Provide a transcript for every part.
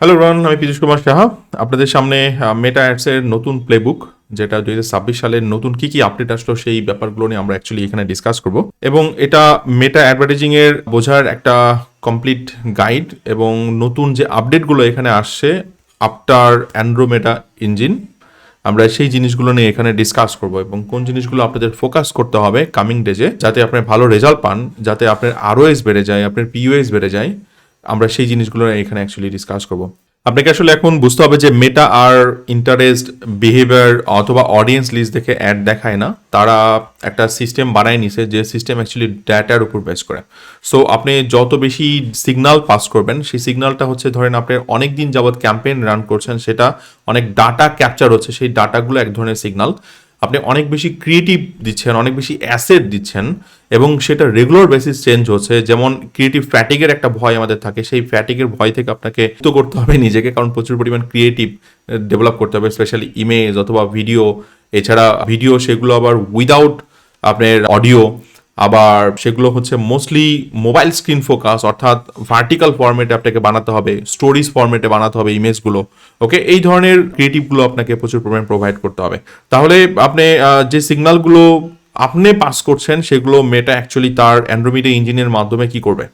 Hello রন, আমি পীযূষ কুমার সাহা আপনাদের সামনে মেটা অ্যাডসের নতুন প্লেবুক, যেটা 2026 সালের নতুন কি কি আপডেট আসলো সেই ব্যাপারগুলো নিয়ে আমরা অ্যাকচুয়ালি এখানে ডিসকাস করব। এবং এটা মেটা অ্যাডভার্টাইজিং এর বোঝার একটা কমপ্লিট গাইড এবং নতুন যে আপডেটগুলো এখানে আসছে আফটার অ্যান্ড্রোমেটা ইঞ্জিন, আমরা সেই জিনিসগুলো নিয়ে এখানে ডিসকাস করব এবং কোন জিনিসগুলো আপনাদের ফোকাস করতে হবে কামিং ডেজে, যাতে আপনি ভালো রেজাল্ট পান, যাতে আপনার আরওএস বেড়ে যায়, আপনার পিওএস বেড়ে যায়। আমরা সেই জিনিসগুলো এখানে অ্যাকচুয়ালি ডিসকাস করব। আপনাকে আসলে এখন বুঝতে হবে যে মেটা আর ইন্টারেস্ট, বিহেভিয়ার অথবা অডিয়েন্স লিস্ট দেখে অ্যাড দেখায় না। তারা একটা সিস্টেম বানায় নিছে যে সিস্টেম অ্যাকচুয়ালি ডেটার উপর বেস করে। সো আপনি যত বেশি সিগন্যাল পাস করবেন, সেই সিগন্যালটা হচ্ছে ধরেন আপনি অনেক দিন যাবৎ ক্যাম্পেইন রান করছেন, সেটা অনেক ডাটা ক্যাপচার হচ্ছে, সেই ডাটাগুলো এক ধরনের সিগন্যাল। আপনি অনেক বেশি ক্রিয়েটিভ দিচ্ছেন, অনেক বেশি অ্যাসেট দিচ্ছেন এবং সেটা রেগুলার বেসিস চেঞ্জ হচ্ছে। যেমন ক্রিয়েটিভ ফ্যাটিগের একটা ভয় আমাদের থাকে, সেই ফ্যাটিগের ভয় থেকে আপনাকে মুক্ত করতে হবে নিজেকে, কারণ প্রচুর পরিমাণ ক্রিয়েটিভ ডেভেলপ করতে হবে, স্পেশালি ইমেজ অথবা ভিডিও। এছাড়া ভিডিও সেগুলো আবার উইদাউট আপনার অডিও, আবার সেগুলো হচ্ছে মোস্টলি মোবাইল স্ক্রিন ফোকাস, অর্থাৎ ভার্টিক্যাল ফরম্যাটে আপনাকে বানাতে হবে, স্টোরিজ ফরম্যাটে বানাতে হবে ইমেজগুলো। ওকে, এই ধরনের ক্রিয়েটিভগুলো আপনাকে প্রচুর পরিমাণে প্রোভাইড করতে হবে। তাহলে আপনি যে সিগন্যালগুলো আপনি পাস করছেন সেগুলো মেটা অ্যাকচুয়ালি তার অ্যান্ড্রোমেটা ইঞ্জিনের মাধ্যমে কি করবে,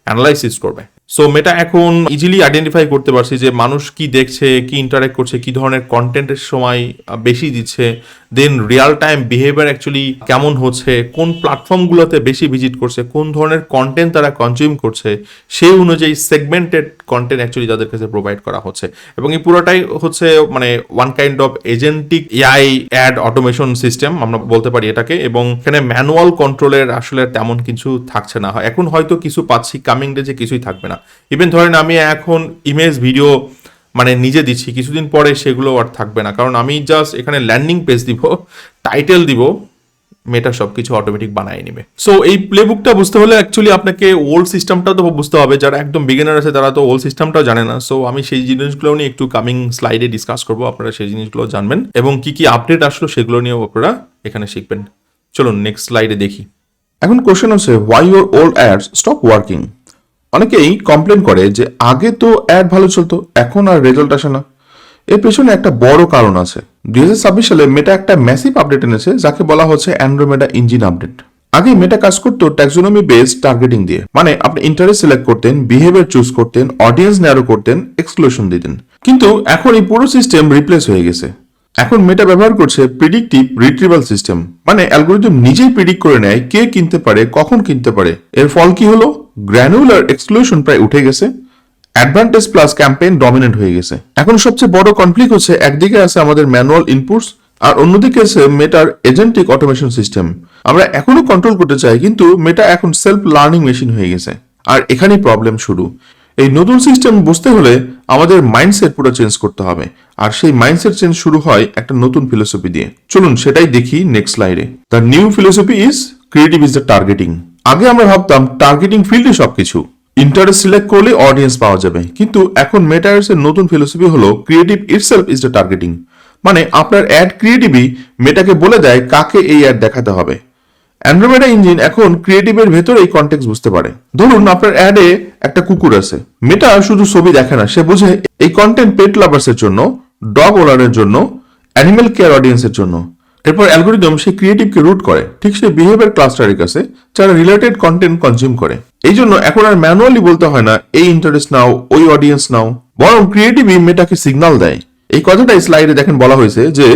অ্যানালাইসিস করবে। সো মেটা এখন ইজিলি আইডেন্টিফাই করতে পারছি যে মানুষ কি দেখছে, কি ইন্টারেক্ট করছে, কি ধরনের কন্টেন্টের সময় বেশি দিচ্ছে, দেন রিয়াল টাইম বিহেভিয়ার অ্যাকচুয়ালি কেমন হচ্ছে, কোন প্ল্যাটফর্মগুলোতে বেশি ভিজিট করছে, কোন ধরনের কন্টেন্ট তারা কনজিউম করছে, সেই অনুযায়ী সেগমেন্টেড কন্টেন্ট অ্যাকচুয়ালি তাদের কাছে প্রোভাইড করা হচ্ছে। এবং এই পুরোটাই হচ্ছে মানে one kind of agentic AI ad automation system আমরা বলতে পারি এটাকে। এবং এখানে ম্যানুয়াল কন্ট্রোলের আসলে তেমন কিছু থাকছে না। এখন হয়তো কিছু পাচ্ছি, কামিং ডেজে কিছুই থাকবে না। ইভেন ধরেন আমি এখন ইমেজ ভিডিও মানে নিজে দিচ্ছি, কিছুদিন পরে সেগুলো আর থাকবে না, কারণ আমি জাস্ট এখানে ল্যান্ডিং পেজ দিব, টাইটেল দিব, মেটা সব কিছু অটোমেটিক বানিয়ে নেবে। সো এই প্লেবুকটা বুঝতে হলে অ্যাকচুয়ালি আপনাকে ওল্ড সিস্টেমটাও তো বুঝতে হবে। যারা একদম বিগিনার আছে তারা তো ওল্ড সিস্টেমটাও জানে না। সো আমি সেই জিনিসগুলো নিয়ে একটু কামিং স্লাইডে ডিসকাস করবো, আপনারা সেই জিনিসগুলো জানবেন এবং কি কি আপডেট আসলো সেগুলো নিয়েও আপনারা এখানে শিখবেন। চলুন নেক্সট স্লাইডে দেখি। এখন কোশ্চেন হচ্ছে why your old ads stop working. অনেকেই কমপ্লেন করে যে আগে তো অ্যাড ভালো চলতো, এখন আর রেজাল্ট আসে না। এর পেছনে একটা বড় কারণ আছে। 2026 সালে মেটা একটা ম্যাসিভ আপডেট এনেছে, যাকে বলা হচ্ছে অ্যান্ড্রোমেটা ইঞ্জিন আপডেট। আগে মেটা কাজ করতো ট্যাক্সোনমি বেসড টার্গেটিং দিয়ে, মানে আপনি ইন্টারেস্ট সিলেক্ট করতেন, বিহেভিয়ার চুজ করতেন, অডিয়েন্স ন্যারো করতেন, এক্সক্লুশন দিতেন। কিন্তু এখন এই পুরো সিস্টেম রিপ্লেস হয়ে গেছে। এখন মেটা ব্যবহার করছে প্রিডিক্টিভ রিট্রিভাল সিস্টেম, মানে অ্যালগোরিদম নিজেই প্রিডিক্ট করে নেয় কে কিনতে পারে, কখন কিনতে পারে। এর ফল কি হলো? গ্র্যানুলার এক্সক্লুশন প্রায় উঠে গেছে, অ্যাডভান্টেজ প্লাস ক্যাম্পেইন ডমিনেন্ট হয়ে গেছে। এখন সবচেয়ে বড় কনফ্লিক্ট হচ্ছে একদিকে আছে আমাদের ম্যানুয়াল ইনপুটস আর অন্যদিকে আছে মেটার এজেন্টিক অটোমেশন সিস্টেম। আমরা এখনো কন্ট্রোল করতে চাই, কিন্তু মেটা এখন সেলফ লার্নিং মেশিন হয়ে গেছে। আর এখানেই প্রবলেম শুরু। এই নতুন সিস্টেম বুঝতে হলে আমাদের মাইন্ডসেট পুরো চেঞ্জ করতে হবে, আর সেই মাইন্ডসেট চেঞ্জ শুরু হয় একটা নতুন ফিলোসফি দিয়ে। চলুন সেটাই দেখি নেক্সট স্লাইডে। The new philosophy is creative is the targeting. আগে আমরা ভাবতাম টার্গেটিং ফিল্ডে সবকিছু, ইন্টারেস্ট সিলেক্ট করলে অডিয়েন্স পাওয়া যাবে, কিন্তু এখন মেটাভার্সের নতুন ফিলোসফি হলো creative itself is the targeting. মানে আপনার অ্যাড ক্রিয়েটিভই মেটাকে বলে দেয় কাকে এই অ্যাড দেখাতে হবে। অ্যান্ড্রোমেটা ইঞ্জিন এখন ক্রিয়েটিভের ভেতর এই কন্টেক্সট বুঝতে পারে। ধরুন আপনার অ্যাডে একটা কুকুর আছে, মেটা শুধু ছবি দেখে না, সে বোঝে এই কন্টেন্ট পেট লাভার্সের জন্য, ডগ ওনারের জন্য, অ্যানিমেল কেয়ার অডিয়েন্সের জন্য। এরপর অ্যালগোরিদম সেই ক্রিয়েটিভকে রুট করে ঠিক সেই বিহেভিয়ার ক্লাস্টারের কাছে যারা রিলেটেড কন্টেন্ট কনজিউম করে। এই জন্য এখন আর ম্যানুয়ালি বলতে হয় না এই ইন্টারেস্ট নাও, ওই অডিয়েন্স নাও, বরং ক্রিয়েটিভই মেটাকে সিগন্যাল দেয়। এই কথাটাই স্লাইডে দেখেন বলা হয়েছে যে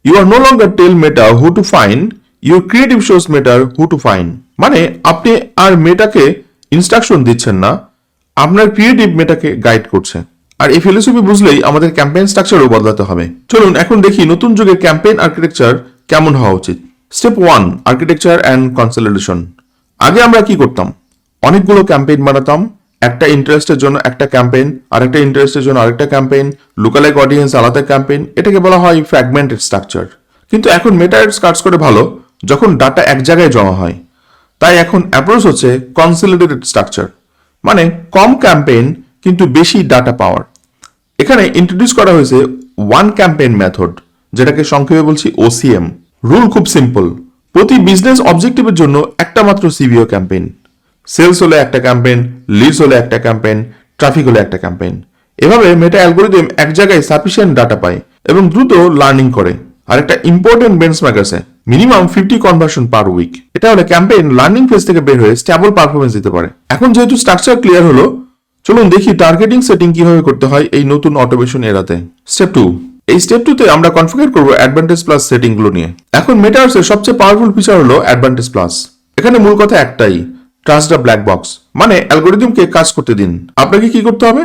you are no longer tell Meta who to find, your creative shows মেটার হু টু ফাইন্ড। মানে আপনি আর মেটাকে ইনস্ট্রাকশন দিচ্ছেন না, আপনার ক্রিয়েটিভ মেটাকে গাইড করছে। আর এই ফিলোসফি বুঝলেই আমাদের ক্যাম্পেইন স্ট্রাকচারও বদলাতে হবে। চলুন এখন দেখি নতুন যুগে ক্যাম্পেইন আর্কিটেকচার কেমন হওয়া উচিত। Step 1, architecture and consolidation. আগে আমরা কি করতাম? অনেকগুলো ক্যাম্পেইন বানাতাম, একটা ইন্টারেস্টের জন্য একটা ক্যাম্পেইন, আরেকটা ইন্টারেস্টের জন্য আরেকটা ক্যাম্পেইন, লুকালাইক অডিয়েন্স আলাদা ক্যাম্পেইন। এটাকে বলা হয় ফ্র্যাগমেন্টেড স্ট্রাকচার। কিন্তু এখন মেটা অ্যাডস কাজ করে ভালো যখন ডাটা এক জায়গায় জমা হয়। তাই এখন অ্যাপ্রোচ হচ্ছে কনসলিডেটেড স্ট্রাকচার, মানে কম ক্যাম্পেইন কিন্তু বেশি ডাটা পাওয়ার। এখানে ইন্ট্রোডিউস করা হয়েছে ওয়ান ক্যাম্পেইন মেথড, যেটাকে সংক্ষেপে বলছি ওসিএম। রুল খুব সিম্পল, প্রতি বিজনেস অবজেক্টিভের জন্য একটা মাত্র সিবিও ক্যাম্পেইন। সেলস হলে একটা ক্যাম্পেইন, লিডস হলে একটা ক্যাম্পেইন, ট্রাফিক হলে একটা ক্যাম্পেইন। এভাবে মেটা অ্যালগোরিদম এক জায়গায় সাফিসিয়েন্ট ডাটা পায় এবং দ্রুত লার্নিং করে। আর একটা ইম্পর্টেন্ট বেঞ্চমার্ক আছে, মিনিমাম 50 কনভার্সন পার উইক। এটা হলে ক্যাম্পেইন লার্নিং ফেজ থেকে বের হয়ে স্টেবল পারফরমেন্স দিতে পারে। এখন যেহেতু স্ট্রাকচার ক্লিয়ার হলো, চলুন দেখি টার্গেটিং সেটিং কিভাবে করতে হয় এই নতুন অটোমেশন এরাতে। স্টেপ 2, এই স্টেপ 2 তে আমরা কনফিগার করব অ্যাডভান্টেজ প্লাস সেটিং গুলো নিয়ে। এখন মেটাভার্সের সবচেয়ে পাওয়ারফুল ফিচার হলো অ্যাডভান্টেজ প্লাস। এখানে মূল কথা একটাই, ট্রাস্ট দ্য ব্ল্যাক বক্স, মানে অ্যালগোরিদমকে কাজ করতে দিন। আপনাকে কি করতে হবে?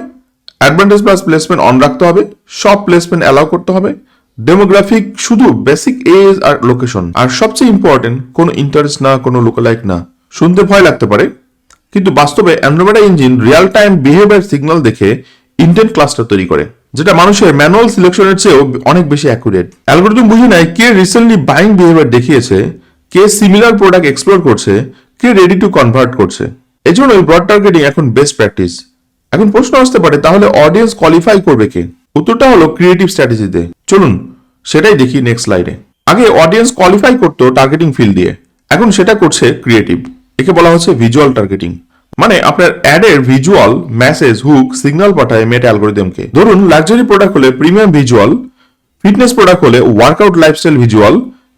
অ্যাডভান্টেজ প্লাস প্লেসমেন্ট অন রাখতে হবে, সব প্লেসমেন্ট অ্যালাউ করতে হবে, ডেমোগ্রাফিক শুধু বেসিক এজ আর লোকেশন, আর সবচেয়ে ইম্পর্টেন্ট কোনো ইন্টারেস্ট না, কোনো লোকালাইক না। শুনতে ভয় লাগতে পারে, কিন্তু বাস্তবে Andromeda engine real time behaviour signal দেখে ইন্টেন্ট ক্লাস্টার তৈরি করে, যেটা মানুষের ম্যানুয়াল সিলেকশনের চেয়েও অনেক বেশি অ্যাকুরেট। অ্যালগোরিদম বুঝে নেয় কে রিসেন্টলি বাইং বিহেভিয়ার দেখিয়েছে, কে সিমিলার প্রোডাক্ট এক্সপ্লোর করছে, কে রেডি টু কনভার্ট করছে। এই জন্যই ব্রড টার্গেটিং এখন বেস্ট প্র্যাকটিস। এখন প্রশ্ন আসতে পারে, তাহলে অডিয়েন্স কোয়ালিফাই করবে কে? উত্তরটা হলো ক্রিয়েটিভ স্ট্র্যাটেজিতে। চলুন সেটাই দেখি নেক্সট স্লাইডে। আগে অডিয়েন্স কোয়ালিফাই করতো টার্গেটিং ফিল দিয়ে, এখন সেটা করছে ক্রিয়েটিভ। একে বলা হচ্ছে ভিজুয়াল টার্গেটিং, মানে আপনার অ্যাডের ভিজুয়াল মেসেজ হুক সিগন্যাল পাঠায় মেটা অ্যালগোরিদমকে। ধরুন লাক্সারি প্রোডাক্ট হলে প্রিমিয়াম ভিজুয়াল, ফিটনেস প্রোডাক্ট হলে workout lifestyle visual,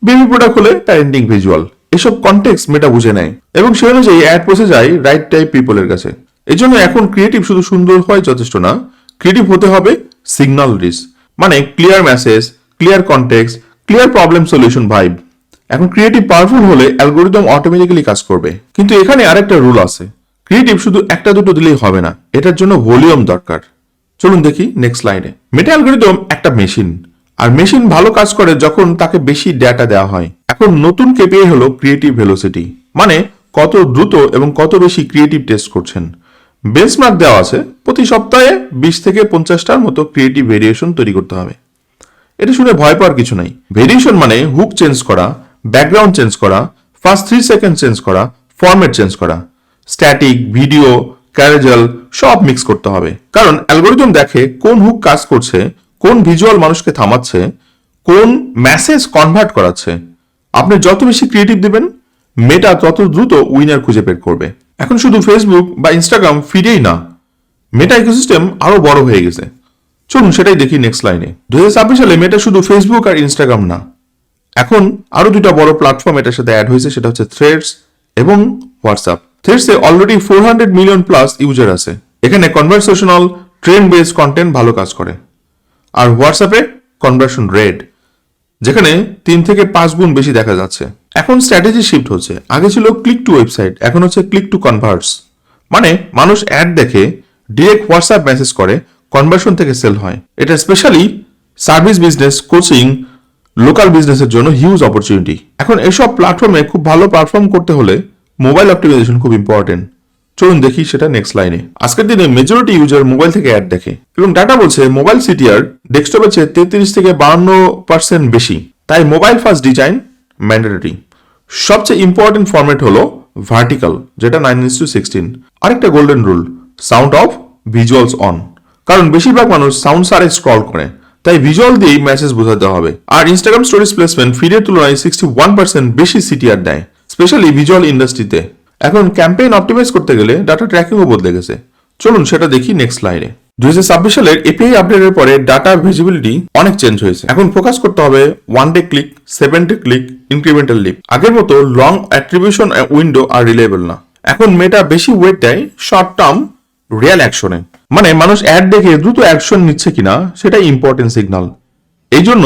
baby product হলে প্যারেন্টিং ভিজুয়াল। এসব কনটেক্সট মেটা বুঝে নেয় এবং সেই অনুযায়ী অ্যাড পৌঁছে যায় রাইট টাইপ পিপলের কাছে। এই জন্য এখন ক্রিয়েটিভ শুধু সুন্দর হয় যথেষ্ট না, ক্রিয়েটিভ হতে হবে সিগন্যাল রিচ, মানে clear message, clear context, clear problem solution vibe. এখন ক্রিয়েটিভ পাওয়ারফুল হলে অ্যালগোরিদম অটোমেটিক্যালি কাজ করবে। কিন্তু এখানে আরেকটা রুল আছে, ক্রিয়েটিভ শুধু একটা দুটো দিলেই হবে না, এটার জন্য ভলিউম দরকার। চলুন দেখি নেক্সট স্লাইডে। মেটা অ্যালগোরিদম একটা মেশিন, আর মেশিন ভালো কাজ করে যখন তাকে বেশি ডেটা দেওয়া হয়। এখন নতুন কেপিআই হলো ক্রিয়েটিভ ভেলোসিটি, মানে কত দ্রুত এবং কত বেশি ক্রিয়েটিভ টেস্ট করছেন। বেঞ্চমার্ক দেওয়া আছে, প্রতি সপ্তাহে 20 থেকে 50টার মতো ক্রিয়েটিভ ভেরিয়েশন তৈরি করতে হবে। এটা শুনে ভয় পাওয়ার কিছু নাই। ভেরিয়েশন মানে হুক চেঞ্জ করা, ব্যাকগ্রাউন্ড চেঞ্জ করা, ফার্স্ট 3 সেকেন্ড চেঞ্জ করা, ফরম্যাট চেঞ্জ করা, স্ট্যাটিক, ভিডিও, ক্যারেজাল সব মিক্স করতে হবে। কারণ অ্যালগোরিদম দেখে কোন হুক কাজ করছে, কোন ভিজুয়াল মানুষকে থামাচ্ছে, কোন মেসেজ কনভার্ট করাচ্ছে। আপনি যত বেশি ক্রিয়েটিভ দিবেন, মেটা তত দ্রুত উইনার খুঁজে বের করবে। এখন শুধু ফেসবুক বা ইনস্টাগ্রাম ফিডেই না, মেটা ইকোসিস্টেম আরো বড় হয়ে গেছে। চলুন সেটাই দেখি নেক্সট লাইনে। 2026 সালে মেটা শুধু ফেসবুক আর ইনস্টাগ্রাম না, এখন আরো দুটা বড় প্ল্যাটফর্ম এটার সাথে অ্যাড হয়েছে, সেটা হচ্ছে থ্রেডস এবং হোয়াটসঅ্যাপ। থ্রেডসে অলরেডি 400 মিলিয়ন প্লাস ইউজার আছে। এখানে কনভারসেশনাল ট্রেন্ড বেসড কন্টেন্ট ভালো কাজ করে। আর হোয়াটসঅ্যাপে কনভার্সন রেট যেখানে 3 থেকে 5 গুণ বেশি দেখা যাচ্ছে। এখন স্ট্র্যাটেজি শিফট হচ্ছে, আগে ছিল ক্লিক টু ওয়েবসাইট, এখন হচ্ছে ক্লিক টু কনভার্টস, মানে মানুষ অ্যাড দেখে ডিরেক্ট হোয়াটসঅ্যাপ মেসেজ করে, কনভার্সন থেকে সেল হয়। এটা specially service business, coaching, local বিজনেসের জন্য হিউজ অপরচুনিটি। এখন এসব প্ল্যাটফর্মে খুব ভালো পারফর্ম করতে হলে মোবাইল অপটিমাইজেশন খুব ইম্পর্টেন্ট। চলুন দেখি সেটা নেক্সট লাইনে। আজকের দিনে মেজরিটি ইউজার মোবাইল থেকে অ্যাড দেখে এবং ডাটা বলছে মোবাইল সিটিআর ডেস্কটপের চেয়ে 33 থেকে 52% বেশি। তাই মোবাইল ফার্স্ট ডিজাইন ম্যান্ডেটরি। সবচেয়ে ইম্পর্টেন্ট ফরম্যাট হলো ভার্টিক্যাল, যেটা 9:16। আরেকটা golden rule, sound of, visuals on. কারণ বেশিরভাগ মানুষ সাউন্ড সারে স্ক্রল করে, তাই ভিজুয়াল দিয়েই মেসেজ বোঝাতে হবে। আর ইনস্টাগ্রাম স্টোরিজ প্লেসমেন্ট ফিডের তুলনায় 61% বেশি সিটিআর দেয়, স্পেশালি ভিজুয়াল ইন্ডাস্ট্রিতে। এখন ক্যাম্পেইন অপটিমাইজ করতে গেলে ডাটা ট্র্যাকিংও বদলে গেছে। চলুন সেটা দেখি নেক্সট স্লাইডে। 2026 সালের এপিআই আপডেটের পরে ডাটা ভিজিবিলিটি অনেক চেঞ্জ হয়েছে। এখন ফোকাস করতে হবে 1 day click, 7 day click, incremental lift. আগের মতো লং অ্যাট্রিবিউশন উইন্ডো আর রিলেবল না। এখন মেটা বেশি ওয়েট দেয় শর্ট টার্ম রিয়েল অ্যাকশনে, মানে মানুষ অ্যাড দেখে দ্রুত অ্যাকশন নিচ্ছে কিনা সেটা ইম্পর্টেন্ট সিগন্যাল। এই জন্য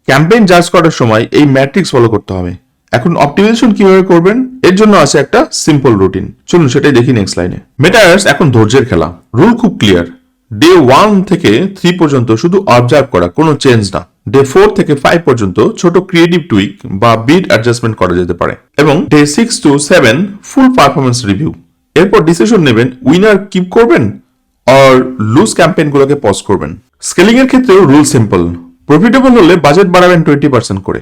ক্যাম্পেইন জাজ করার সময় এই ম্যাট্রিক্স ফলো করতে হবে। এখন অপটিমাইজেশন কিভাবে করবেন, এর জন্য আছে একটা সিম্পল রুটিন। চলুন সেটাই দেখি নেক্সট লাইনে। মেটাভার্স এখন ধৈর্যের খেলা। রুল খুব ক্লিয়ার, ডে 1 থেকে 3 পর্যন্ত শুধু অবজার্ভ করা, কোনো চেঞ্জ না। ডে 4 থেকে 5 পর্যন্ত ছোট ক্রিয়েটিভ টুইক বা বিট অ্যাডজাস্টমেন্ট করা যেতে পারে, এবং day 6 to 7 full performance review. এরপর ডিসিশন নেবেন উইনার কিপ করবেন আর লুজ ক্যাম্পেইন গুলোকে পজ করবেন। স্কেলিং এর ক্ষেত্রেও রুল সিম্পল, প্রফিটেবল হলে বাজেট বাড়াবেন 20% করে,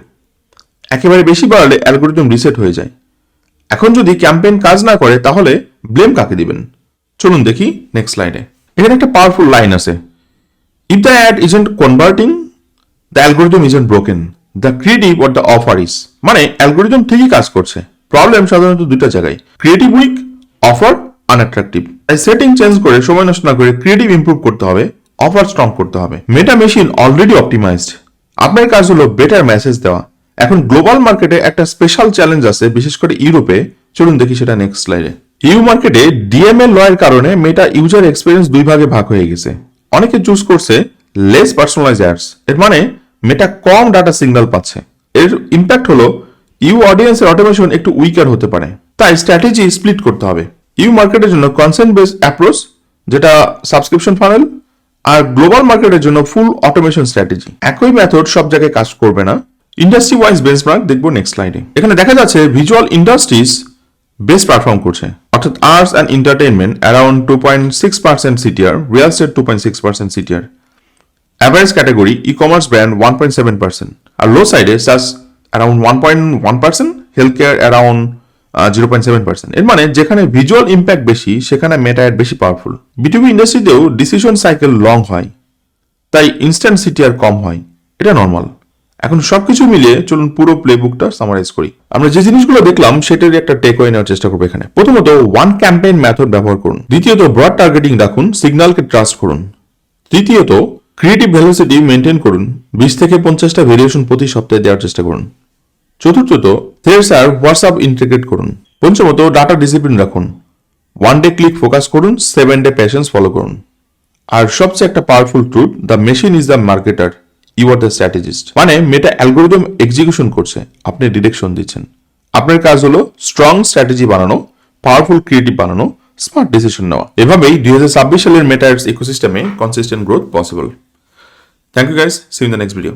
একেবারে বেশি বাড়ালে অ্যালগোরিদম রিসেট হয়ে যায়। এখন যদি ক্যাম্পেইন কাজ না করে তাহলে ব্লেম কাকে দিবেন? চলুন দেখি নেক্সট স্লাইডে। এখানে একটা পাওয়ারফুল লাইন আছে, if the ad isn't converting, the algorithm isn't broken, the creative or the offer is. মানে অ্যালগোরিদম ঠিকই কাজ করছে, প্রবলেম সাধারণত দুটো জায়গায়, ক্রিয়েটিভ উইক, অফার আনঅ্যাট্রাকটিভ। তাই সেটিং চেঞ্জ করে সময় নষ্ট না করে ক্রিয়েটিভ ইমপ্রুভ করতে হবে, অফার স্ট্রং করতে হবে। মেটা মেশিন অলরেডি অপটিমাইজড, আপনার কাজ হলো বেটার মেসেজ দেওয়া। এখন গ্লোবাল মার্কেটে একটা স্পেশাল চ্যালেঞ্জ আছে, বিশেষ করে ইউরোপে। চলুন দেখি সেটা নেক্সট স্লাইডে। ইউ মার্কেটে ডিএমএল ল এর কারণে মেটা ইউজার এক্সপিরিয়েন্স দুই ভাগে ভাগ হয়ে গেছে। অনেকে চুজ করছে লেস পার্সোনালাইজ অ্যাডস, এর মানে মেটা কম ডাটা সিগন্যাল পাচ্ছে। এর ইম্প্যাক্ট হলো ইউ অডিয়েন্সের অটোমেশন একটু উইকার হতে পারে, তাই স্ট্র্যাটেজি স্প্লিট করতে হবে। ইউ মার্কেটের জন্য কনসেন্ট বেসড অ্যাপ্রোচ, যেটা সাবস্ক্রিপশন ফানেল, আর গ্লোবাল মার্কেটের জন্য ফুল অটোমেশন স্ট্র্যাটেজি। একই মেথড সব জায়গায় কাজ করবে না। ইন্ডাস্ট্রি ওয়াইজ বেঞ্চমার্ক দেখবো নেক্সট স্লাইডে। এখানে দেখা যাচ্ছে ভিজুয়াল ইন্ডাস্ট্রিজ বেস্ট পারফর্ম করছে, অর্থাৎ arts and entertainment around 2.6% CTR, real estate 2.6% CTR, average category e commerce brand 1.7%, আর লো সাইডে সাস অ্যারাউন্ড 1.1%, হেলথ কেয়ার অ্যারাউন্ড 0.7%। এর মানে যেখানে ভিজুয়াল ইম্প্যাক্ট বেশি সেখানে মেটা অ্যাড বেশি পাওয়ারফুল। বিটুবি ইন্ডাস্ট্রিতেও ডিসিশন সাইকেল লং হয়, তাই ইনস্ট্যান্ট সিটিআর কম হয়, এটা নর্মাল। এখন সবকিছু মিলিয়ে চলুন পুরো প্লেবুকটা সামারাইজ করি। আমরা যে জিনিসগুলো দেখলাম সেটারই একটা টেকওয়ে নেওয়ার চেষ্টা করবো এখানে। প্রথমত ওয়ান ক্যাম্পেইন মেথড ব্যবহার করুন। দ্বিতীয়ত ব্রড টার্গেটিং রাখুন, সিগন্যালকে ট্রাস্ট করুন। তৃতীয়ত ক্রিয়েটিভ ভেলোসিটি মেনটেন করুন, 20 থেকে 50টা ভেরিয়েশন প্রতি সপ্তাহে দেওয়ার চেষ্টা করুন। চতুর্থত থ্রেডস আর হোয়াটসঅ্যাপ ইন্টিগ্রেট করুন। পঞ্চমত ডাটা ডিসিপ্লিন রাখুন, 1 ডে ক্লিক ফোকাস করুন, 7 ডে প্যাশেন্স ফলো করুন। আর সবচেয়ে একটা powerful truth, the machine is the marketer, you are the strategist. মানে মেটা অ্যালগোরিদম এক্সিকিউশন করছে, আপনি ডিরেকশন দিচ্ছেন। আপনার কাজ হলো স্ট্রং স্ট্র্যাটেজি বানানো, পাওয়ারফুল ক্রিয়েটিভ বানানো, স্মার্ট ডিসিশন নেওয়া। এভাবেই 2026 সালের মেটা অ্যাডস ইকোসিস্টেমে consistent growth possible. Thank you guys, see you in the next video.